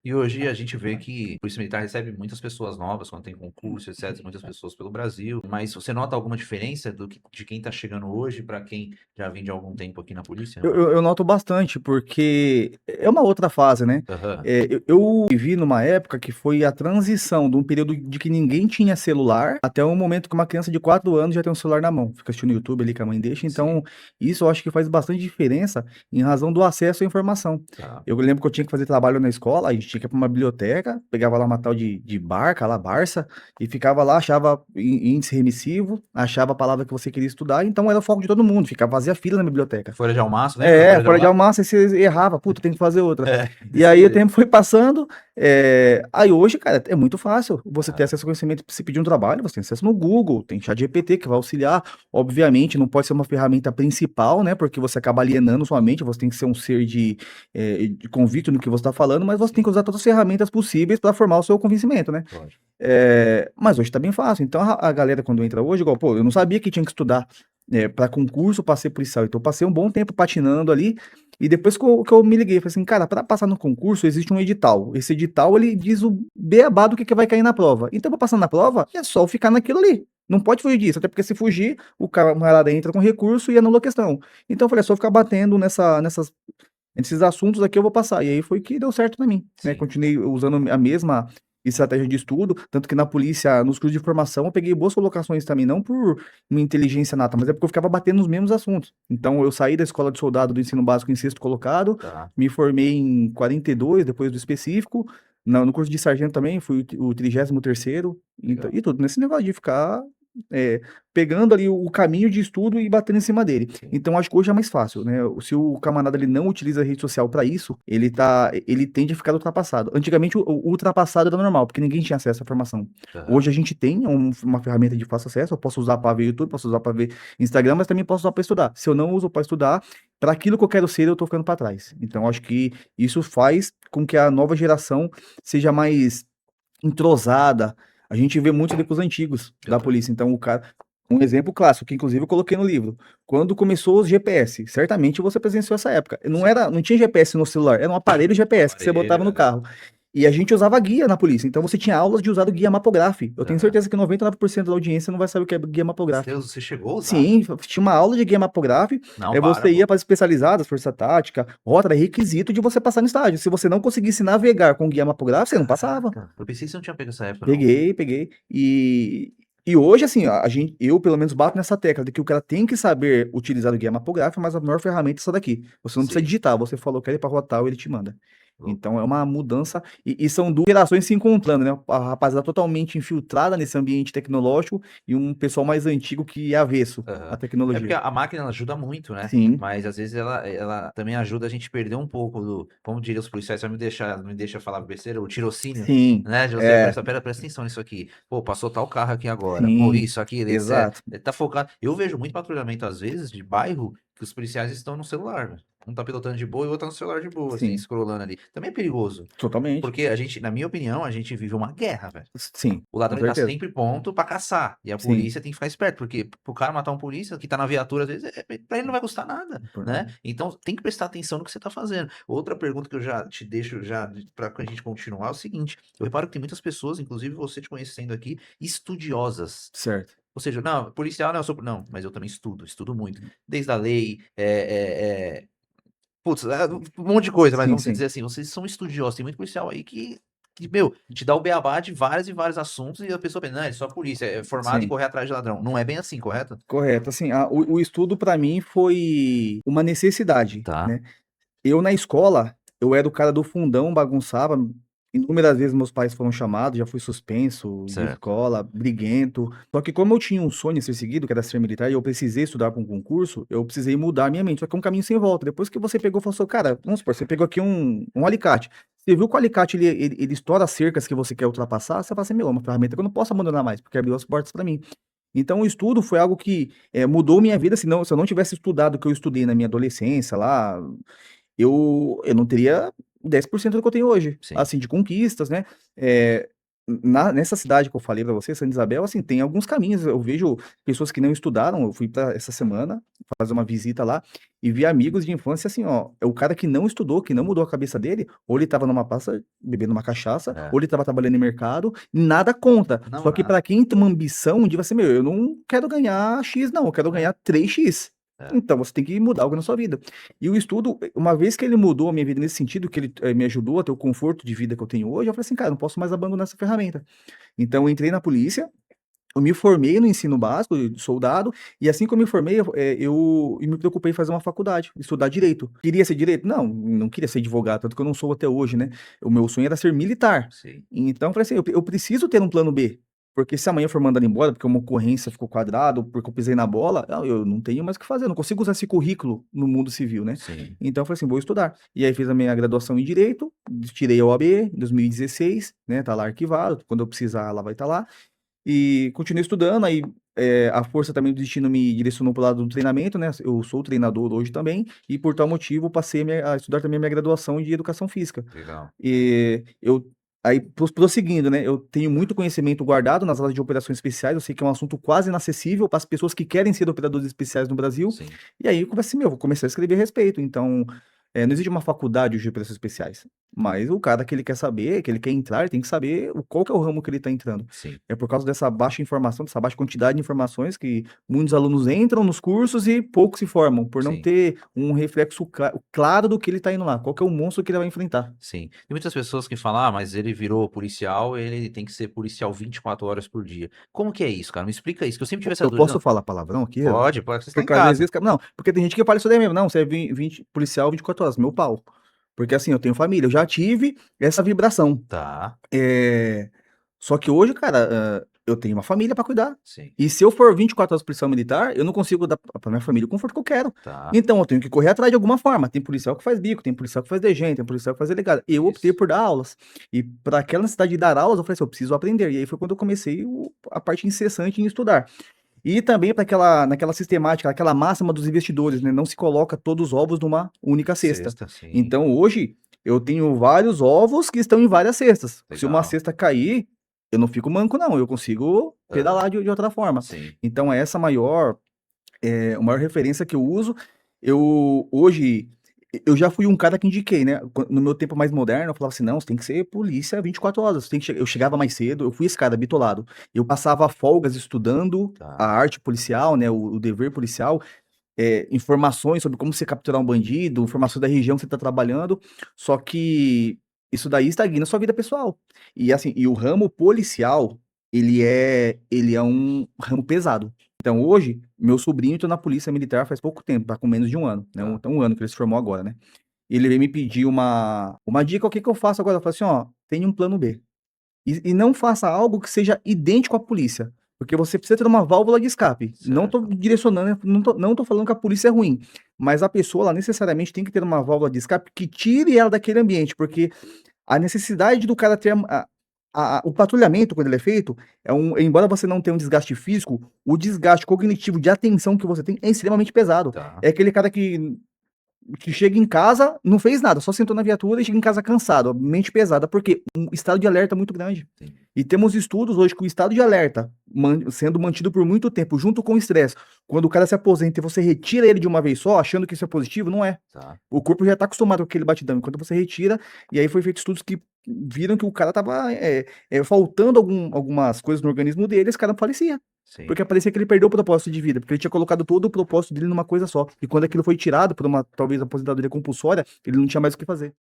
E hoje a gente vê que a Polícia Militar recebe muitas pessoas novas quando tem concurso, etc, muitas pessoas pelo Brasil, mas você nota alguma diferença de quem tá chegando hoje para quem já vem de algum tempo aqui na polícia, Eu não? eu eu noto bastante, porque é uma outra fase, né. Aham. Eu vivi numa época que foi a transição de um período de que ninguém tinha celular, até o momento que uma criança de 4 anos já tem um celular na mão, fica assistindo YouTube ali que a mãe deixa, Sim, então isso eu acho que faz bastante diferença em razão do acesso à informação. tá. Eu lembro que eu tinha que fazer trabalho na escola, a gente tinha que ir pra uma biblioteca, pegava lá uma tal de Barca, lá, Barça, e ficava lá, achava índice remissivo, achava a palavra que você queria estudar, então era o foco de todo mundo, ficava fazia fila na biblioteca. Folha de almaço, lembra da É, folha de folha de almaço? almaço, aí você errava, puta, tem que fazer outra. É, E desse aí o jeito. tempo foi passando, aí hoje, cara, é muito fácil você ter Aham. acesso ao conhecimento. Se pedir um trabalho, você tem acesso no Google, tem ChatGPT que vai auxiliar. Obviamente, não pode ser uma ferramenta principal, né, porque você acaba alienando sua mente, você tem que ser um ser de convicto no que você está falando, mas você tem que Sim, usar todas as ferramentas possíveis para formar o seu convencimento, né. lógico. Mas hoje tá bem fácil, então a galera quando entra hoje, igual, pô, eu não sabia que tinha que estudar, pra concurso pra ser policial, então eu passei um bom tempo patinando ali, e depois que eu me liguei, falei assim: "Cara, pra passar no concurso existe um edital, esse edital ele diz o beabá do que vai cair na prova, então pra passar na prova é só eu ficar naquilo ali, não pode fugir disso, até porque se fugir, o camarada entra com recurso e anula a questão". Então eu falei: "É só ficar batendo nesses assuntos aqui eu vou passar", e aí foi que deu certo pra mim, né, Sim. continuei usando a mesma estratégia de estudo, tanto que na polícia, nos cursos de formação, eu peguei boas colocações também, não por minha inteligência nata, mas é porque eu ficava batendo nos mesmos assuntos. Então eu saí da escola de soldado do ensino básico em sexto colocado, Tá. me formei em 42 depois do específico, no curso de sargento também fui o 33º, então Legal. e tudo nesse negócio de ficar, eh, pegando ali o caminho de estudo e batendo em cima dele. Sim. Então acho que hoje é mais fácil, né, se o camarada ele não utiliza a rede social para isso, ele tende a ficar ultrapassado. Antigamente o ultrapassado era normal, porque ninguém tinha acesso à informação. Aham. Hoje a gente tem uma ferramenta de fácil acesso, eu posso usar para ver YouTube, posso usar para ver Instagram, mas também posso usar para estudar. Se eu não uso para estudar, para aquilo que eu quero ser, eu tô ficando para trás. Então acho que isso faz com que a nova geração seja mais entrosada. A gente vê muito depois antigos da Aham. polícia, então o cara um exemplo clássico, que inclusive eu coloquei no livro, quando começou os GPS, certamente você presenciou essa época, Sim. não tinha GPS no celular, era um aparelho GPS que você Aparelho, botava no aham. carro, e a gente usava guia na polícia, então você tinha aulas de usar o guia mapográfico. Eu tenho Aham. certeza que 99% da audiência não vai saber o que é guia mapográfico. Deus, você chegou a usar? Sim, tinha uma aula de guia mapográfico, Não, aí para, você ia pô. para as especializadas, força tática, rota, era requisito de você passar no estágio. Se você não conseguisse navegar com guia mapográfico, você não passava. Caraca, eu pensei que você não tinha pego essa época não. Peguei, peguei. E hoje, assim, eu pelo menos bato nessa tecla de que o cara tem que saber utilizar o guia mapográfico, mas a melhor ferramenta é essa daqui. Você não precisa Sim, digitar, você falou que ele para rua tal, ele te manda. louco. Então é uma mudança e são 2 gerações se encontrando, né, a rapaziada totalmente infiltrada nesse ambiente tecnológico e um pessoal mais antigo que é avesso à Aham. É porque tecnologia. a máquina ela ajuda muito, né, Sim, mas às vezes ela também ajuda a gente perder um pouco do como diria os policiais, só me deixa falar besteira, o tirocínio, sim, né, de você é, prestar presta atenção nisso aqui. Pô, passou tal carro aqui agora. Pô, sim, isso, aquilo, etc. exato, Ele tá focado eu vejo muito patrulhamento, às vezes, de bairro, que os policiais estão no celular, velho. Um tá pilotando de boa e o outro tá no celular de boa, assim, sim, scrollando ali. Também é perigoso, totalmente. porque a gente na minha opinião, a gente vive uma guerra, velho. Sim, O com ladrão ele tá certeza. sempre pronto pra caçar, e a Sim, polícia tem que ficar esperto, porque pro cara matar um polícia que tá na viatura, às vezes, pra ele não vai custar nada, por né. nada. Então tem que prestar atenção no que você tá fazendo. Outra pergunta que eu já te deixo já pra a gente continuar é o seguinte, eu reparo que tem muitas pessoas, inclusive você te conhecendo aqui, estudiosas. Certo. Ou seja, não, policial não, eu sou não, mas eu também estudo, estudo muito. Desde a lei, putz, um monte de coisa, mas Sim, vamos sim. dizer assim, vocês são estudiosos, tem muito policial aí que, meu, te dá o beabá de vários e vários assuntos e a pessoa pensa: "Não, ele é só polícia, é formado em Sim, correr atrás de ladrão". Não é bem assim, correto? correto. Assim, o estudo para mim foi uma necessidade, Tá, né. Eu na escola, eu era o cara do fundão, bagunçava, inúmeras vezes meus pais foram chamados, já fui suspenso de certo. escola, briguento. Só que como eu tinha um sonho a ser seguido, que era ser militar, e eu precisei estudar para um concurso, eu precisei mudar a minha mente, só que é um caminho sem volta. Depois que você pegou, falou assim: "Cara, vamos supor, você pegou aqui um alicate, você viu que o alicate ele estoura as cercas que você quer ultrapassar, você fala assim: "Meu, é uma ferramenta que eu não posso abandonar mais, porque abriu as portas para mim". Então o estudo foi algo que, mudou minha vida, senão se eu não tivesse estudado o que eu estudei na minha adolescência lá, eu não teria 10% do que eu tenho hoje, Sim, assim, de conquistas, né. Eh, nessa cidade que eu falei pra você, Santa Isabel, assim, tem alguns caminhos. Eu vejo pessoas que não estudaram. Eu fui para essa semana fazer uma visita lá e vi amigos de infância, assim, ó. É o cara que não estudou, que não mudou a cabeça dele, ou ele tava numa praça bebendo uma cachaça, É. ou ele tava trabalhando em mercado, nada contra. Não, Só que nada. para quem tem uma ambição de você, meu, eu não quero ganhar X, não, eu quero ganhar 3x. É. Então você tem que mudar algo na sua vida. E o estudo, uma vez que ele mudou a minha vida nesse sentido, que ele me ajudou a ter o conforto de vida que eu tenho hoje, eu falei assim, cara, eu não posso mais abandonar essa ferramenta. Então eu entrei na polícia, eu me formei no ensino básico, de soldado, e assim que eu me formei, eu me preocupei em fazer uma faculdade, estudar direito. Queria ser direito? Não, não queria ser advogado, tanto que eu não sou até hoje, né? O meu sonho era ser militar. Sim. Então eu falei assim, eu preciso ter um plano B. Porque se amanhã eu for mandado embora, porque uma ocorrência ficou quadrada, ou porque eu pisei na bola, eu não tenho mais o que fazer, eu não consigo usar esse currículo no mundo civil, né? Sim. Então eu falei assim, vou estudar. E aí fiz a minha graduação em Direito, tirei a OAB em 2016, né? Tá lá arquivado, quando eu precisar ela vai estar lá. E continuei estudando, aí a força também do destino me direcionou para o lado do treinamento, né? Eu sou treinador hoje também, e por tal motivo passei a estudar também a minha graduação de Educação Física. Legal. E aí, prosseguindo, né? Eu tenho muito conhecimento guardado nas áreas de operações especiais, eu sei que é um assunto quase inacessível para as pessoas que querem ser operadores especiais no Brasil, Sim. e aí eu comecei, vou começar a escrever a respeito. Então, não existe uma faculdade de operações especiais, mas o cara que ele quer saber, que ele quer entrar, ele tem que saber qual que é o ramo que ele está entrando. Sim. É por causa dessa baixa informação, dessa baixa quantidade de informações que muitos alunos entram nos cursos e poucos se formam, por não Sim. ter um reflexo claro do que ele está indo lá, qual que é o monstro que ele vai enfrentar. Sim. Tem muitas pessoas que falam, ah, mas ele virou policial, ele tem que ser policial 24 horas por dia. Como que é isso, cara? Me explica isso, que eu sempre tive essa Eu dúvida. posso falar palavrão aqui? Pode, você está em Porque às casa. vezes, não, porque tem gente que fala isso daí mesmo, não, você é 20 policial 24 horas, meu pau. Porque assim, eu tenho família, eu já tive essa vibração. Tá. Só que hoje, cara, eu tenho uma família pra cuidar. Sim. E se eu for 24 horas policial militar, eu não consigo dar pra minha família o conforto que eu quero. Tá. Então eu tenho que correr atrás de alguma forma. Tem policial que faz bico, tem policial que faz degente, tem policial que faz delegado. Eu optei Isso. por dar aulas. E para aquela necessidade de dar aulas, eu falei assim, eu preciso aprender. E aí foi quando eu comecei a parte incessante em estudar. E também para naquela sistemática, aquela máxima dos investidores, né? Não se coloca todos os ovos numa única cesta. Sexta, sim. Então hoje eu tenho vários ovos que estão em várias cestas. Se uma Legal. cesta cair, eu não fico manco, não. Eu consigo pedalar de outra forma. Sim. Então, essa a maior referência que eu uso. Hoje, eu já fui um cara que indiquei, né? No meu tempo mais moderno, eu falava assim: não, você tem que ser polícia 24 horas. Você tem que eu chegava mais cedo, eu fui esse cara bitolado. Eu passava folgas estudando Tá. a arte policial, né? O dever policial. Informações sobre como você capturar um bandido, informações da região que você está trabalhando, só que isso daí estagna a sua vida pessoal. E assim, o ramo policial, ele é um ramo pesado. Então hoje, meu sobrinho está na polícia militar faz pouco tempo, tá com menos de um ano, né? Tá. Um ano que ele se formou agora, né? Ele veio me pedir uma dica, o que que eu faço agora? Eu falei assim, ó, tem um plano B. E não faça algo que seja idêntico à polícia, porque você precisa ter uma válvula de escape. Não tô Certo. direcionando, não tô falando que a polícia é ruim, mas a pessoa, ela necessariamente tem que ter uma válvula de escape que tire ela daquele ambiente, porque a necessidade do cara ter o patrulhamento, quando ele é feito, embora você não tenha um desgaste físico, o desgaste cognitivo de atenção que você tem é extremamente pesado. Tá. É aquele cara que chega em casa, não fez nada, só sentou na viatura e chega em casa cansado, mente pesada, porque um estado de alerta muito grande. Sim. E temos estudos hoje que o estado de alerta, sendo mantido por muito tempo, junto com o estresse, quando o cara se aposenta e você retira ele de uma vez só, achando que isso é positivo, não é. Tá. O corpo já está acostumado com aquele batidão, enquanto você retira, e aí foi feito estudos que viram que o cara tava faltando algumas coisas no organismo dele, esse cara falecia. Sim. Porque parecia que ele perdeu o propósito de vida, porque ele tinha colocado todo o propósito dele numa coisa só. E quando aquilo foi tirado por talvez, aposentadoria compulsória, ele não tinha mais o que fazer.